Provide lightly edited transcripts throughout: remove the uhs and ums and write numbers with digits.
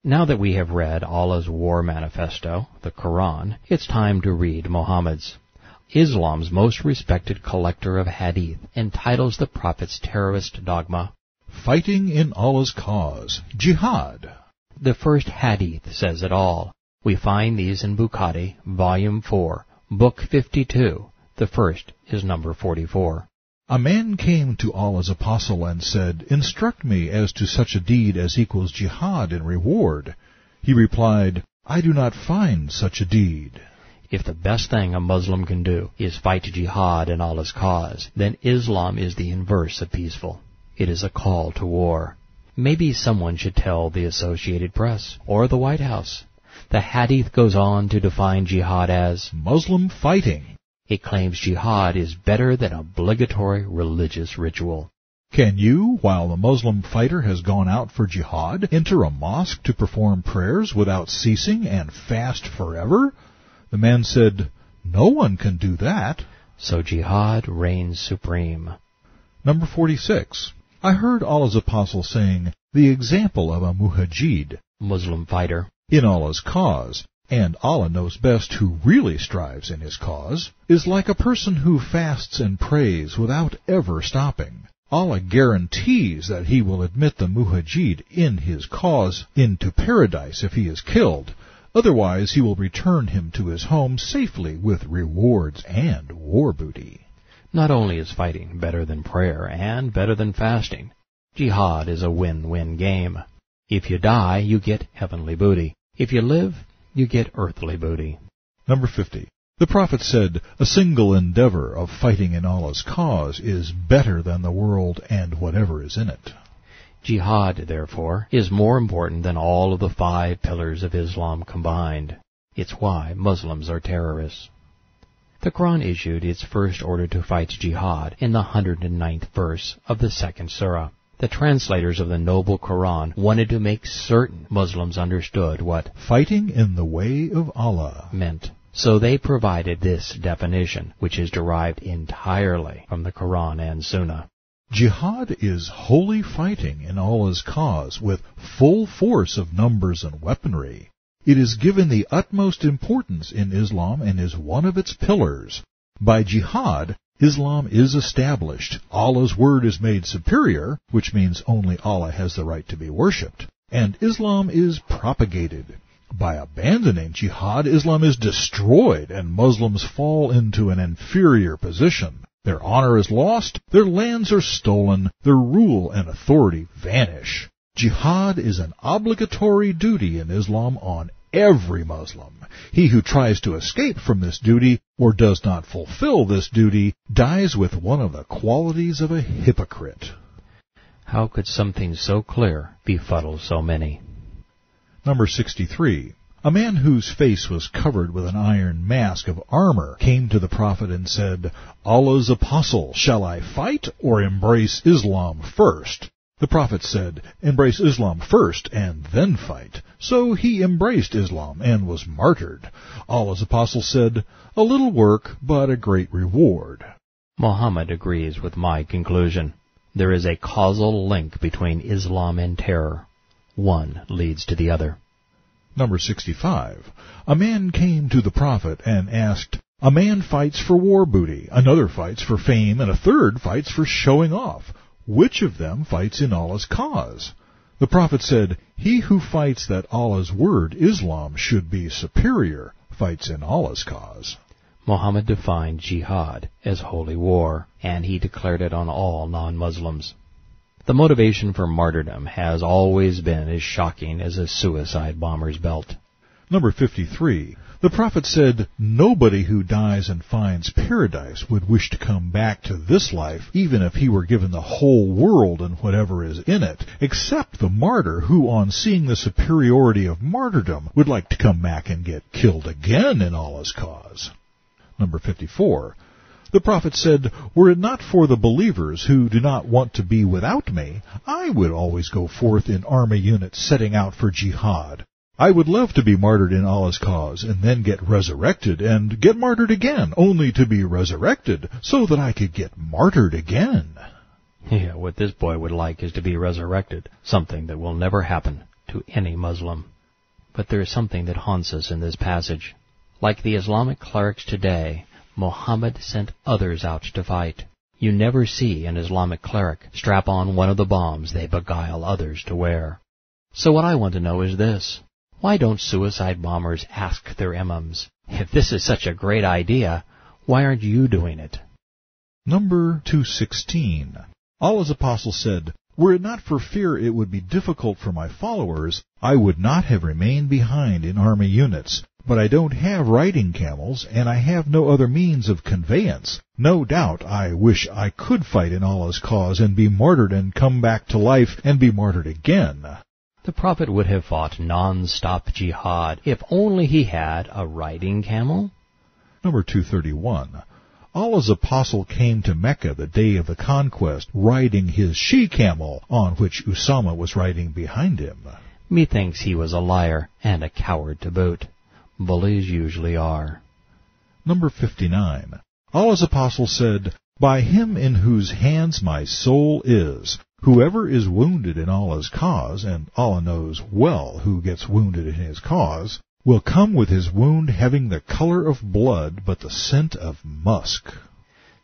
Now that we have read Allah's war manifesto, the Koran, it's time to read Mohammed's. Islam's most respected collector of hadith entitles the Prophet's terrorist dogma, Fighting in Allah's Cause, Jihad. The first hadith says it all. We find these in Bukhari, Volume 4, Book 52. The first is number 44. A man came to Allah's apostle and said, Instruct me as to such a deed as equals jihad in reward. He replied, I do not find such a deed. If the best thing a Muslim can do is fight jihad in Allah's cause, then Islam is the inverse of peaceful. It is a call to war. Maybe someone should tell the Associated Press or the White House. The hadith goes on to define jihad as Muslim fighting. It claims jihad is better than obligatory religious ritual. Can you, while the Muslim fighter has gone out for jihad, enter a mosque to perform prayers without ceasing and fast forever? The man said, No one can do that. So jihad reigns supreme. Number 46. I heard Allah's apostle saying, The example of a mujahid, Muslim fighter, in Allah's cause, and Allah knows best who really strives in his cause, is like a person who fasts and prays without ever stopping. Allah guarantees that he will admit the mujahid in his cause into paradise if he is killed. Otherwise he will return him to his home safely with rewards and war booty. Not only is fighting better than prayer and better than fasting, jihad is a win-win game. If you die, you get heavenly booty. If you live, you get earthly booty. Number 50. The Prophet said, A single endeavor of fighting in Allah's cause is better than the world and whatever is in it. Jihad, therefore, is more important than all of the 5 pillars of Islam combined. It's why Muslims are terrorists. The Quran issued its first order to fight jihad in the 109th verse of the 2nd surah. The translators of the Noble Koran wanted to make certain Muslims understood what fighting in the way of Allah meant. So they provided this definition, which is derived entirely from the Quran and Sunnah. Jihad is holy fighting in Allah's cause with full force of numbers and weaponry. It is given the utmost importance in Islam and is one of its pillars. By jihad, Islam is established, Allah's word is made superior, which means only Allah has the right to be worshipped, and Islam is propagated. By abandoning jihad, Islam is destroyed, and Muslims fall into an inferior position. Their honor is lost, their lands are stolen, their rule and authority vanish. Jihad is an obligatory duty in Islam on every Muslim. He who tries to escape from this duty or does not fulfill this duty dies with one of the qualities of a hypocrite. How could something so clear befuddle so many? Number 63. A man whose face was covered with an iron mask of armor came to the Prophet and said, Allah's apostle, shall I fight or embrace Islam first? The Prophet said, Embrace Islam first and then fight. So he embraced Islam and was martyred. Allah's apostle said, A little work, but a great reward. Mohammed agrees with my conclusion. There is a causal link between Islam and terror. One leads to the other. Number 65. A man came to the Prophet and asked, A man fights for war booty, another fights for fame, and a third fights for showing off. Which of them fights in Allah's cause? The Prophet said, He who fights that Allah's word, Islam, should be superior, fights in Allah's cause. Mohammed defined jihad as holy war, and he declared it on all non-Muslims. The motivation for martyrdom has always been as shocking as a suicide bomber's belt. Number 53. The Prophet said, Nobody who dies and finds paradise would wish to come back to this life, even if he were given the whole world and whatever is in it, except the martyr who, on seeing the superiority of martyrdom, would like to come back and get killed again in Allah's cause. Number 54. The prophet said, "Were it not for the believers who do not want to be without me, I would always go forth in army units setting out for jihad. I would love to be martyred in Allah's cause, and then get resurrected, and get martyred again, only to be resurrected, so that I could get martyred again." Yeah, what this boy would like is to be resurrected, something that will never happen to any Muslim. But there is something that haunts us in this passage. Like the Islamic clerics today, Mohammed sent others out to fight. You never see an Islamic cleric strap on one of the bombs they beguile others to wear. So what I want to know is this. Why don't suicide bombers ask their imams, if this is such a great idea, why aren't you doing it? Number 216. Allah's apostle said, "Were it not for fear it would be difficult for my followers, I would not have remained behind in army units. But I don't have riding camels, and I have no other means of conveyance. No doubt I wish I could fight in Allah's cause and be martyred and come back to life and be martyred again." The prophet would have fought non-stop jihad if only he had a riding camel. Number 231. Allah's apostle came to Mecca the day of the conquest, riding his she-camel, on which Usama was riding behind him. Methinks he was a liar and a coward to boot. Bullies usually are. Number 59. Allah's apostle said, "By him in whose hands my soul is, whoever is wounded in Allah's cause," and Allah knows well who gets wounded in his cause, "will come with his wound having the color of blood, but the scent of musk."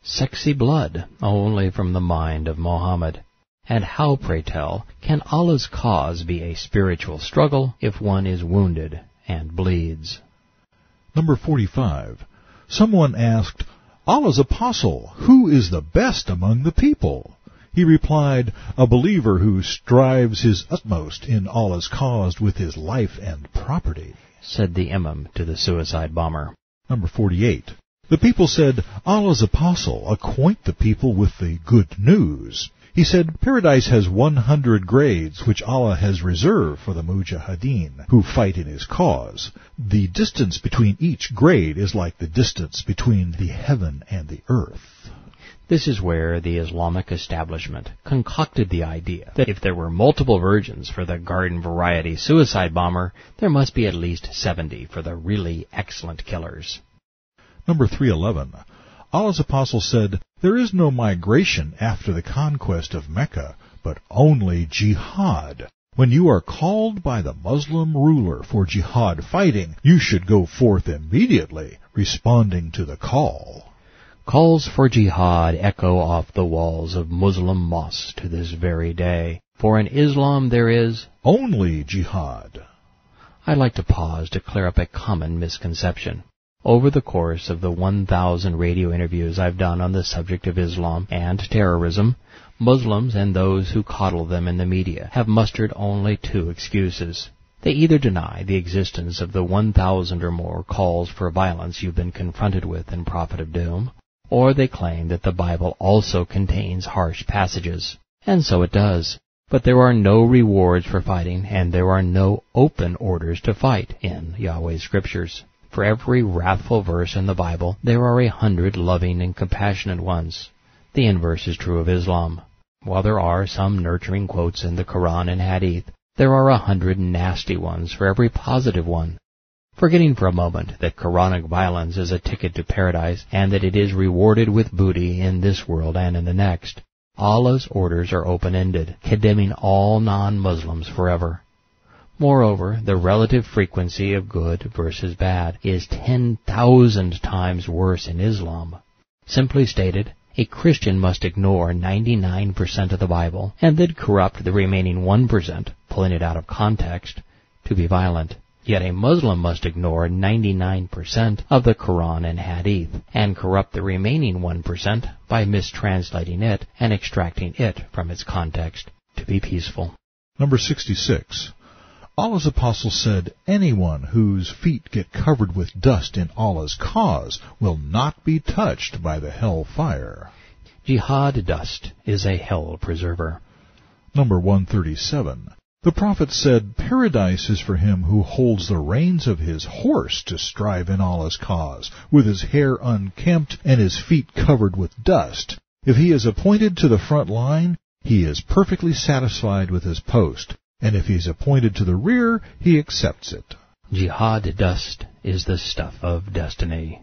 Sexy blood, only from the mind of Mohammed. And how, pray tell, can Allah's cause be a spiritual struggle if one is wounded and bleeds? Number 45. Someone asked, "Allah's apostle, who is the best among the people?" He replied, "A believer who strives his utmost in Allah's cause with his life and property," said the imam to the suicide bomber. Number 48. The people said, "Allah's apostle, acquaint the people with the good news." He said, "Paradise has 100 grades which Allah has reserved for the mujahideen who fight in his cause. The distance between each grade is like the distance between the heaven and the earth." This is where the Islamic establishment concocted the idea that if there were multiple versions for the garden variety suicide bomber, there must be at least 70 for the really excellent killers. Number 311. Allah's apostle said, "There is no migration after the conquest of Mecca, but only jihad. When you are called by the Muslim ruler for jihad fighting, you should go forth immediately, responding to the call." Calls for jihad echo off the walls of Muslim mosques to this very day, for in Islam there is only jihad. I'd like to pause to clear up a common misconception. Over the course of the 1,000 radio interviews I've done on the subject of Islam and terrorism, Muslims and those who coddle them in the media have mustered only two excuses. They either deny the existence of the 1,000 or more calls for violence you've been confronted with in Prophet of Doom, or they claim that the Bible also contains harsh passages. And so it does. But there are no rewards for fighting, and there are no open orders to fight in Yahweh's scriptures. For every wrathful verse in the Bible, there are 100 loving and compassionate ones. The inverse is true of Islam. While there are some nurturing quotes in the Koran and Hadith, there are 100 nasty ones for every positive one. Forgetting for a moment that Quranic violence is a ticket to paradise and that it is rewarded with booty in this world and in the next, Allah's orders are open-ended, condemning all non-Muslims forever. Moreover, the relative frequency of good versus bad is 10,000 times worse in Islam. Simply stated, a Christian must ignore 99% of the Bible and then corrupt the remaining 1%, pulling it out of context, to be violent. Yet a Muslim must ignore 99% of the Quran and Hadith and corrupt the remaining 1% by mistranslating it and extracting it from its context to be peaceful. Number 66. Allah's apostle said, "Anyone whose feet get covered with dust in Allah's cause will not be touched by the hell fire." Jihad dust is a hell preserver. Number 137. The prophet said, "Paradise is for him who holds the reins of his horse to strive in Allah's cause, with his hair unkempt and his feet covered with dust. If he is appointed to the front line, he is perfectly satisfied with his post, and if he is appointed to the rear, he accepts it." Jihad dust is the stuff of destiny.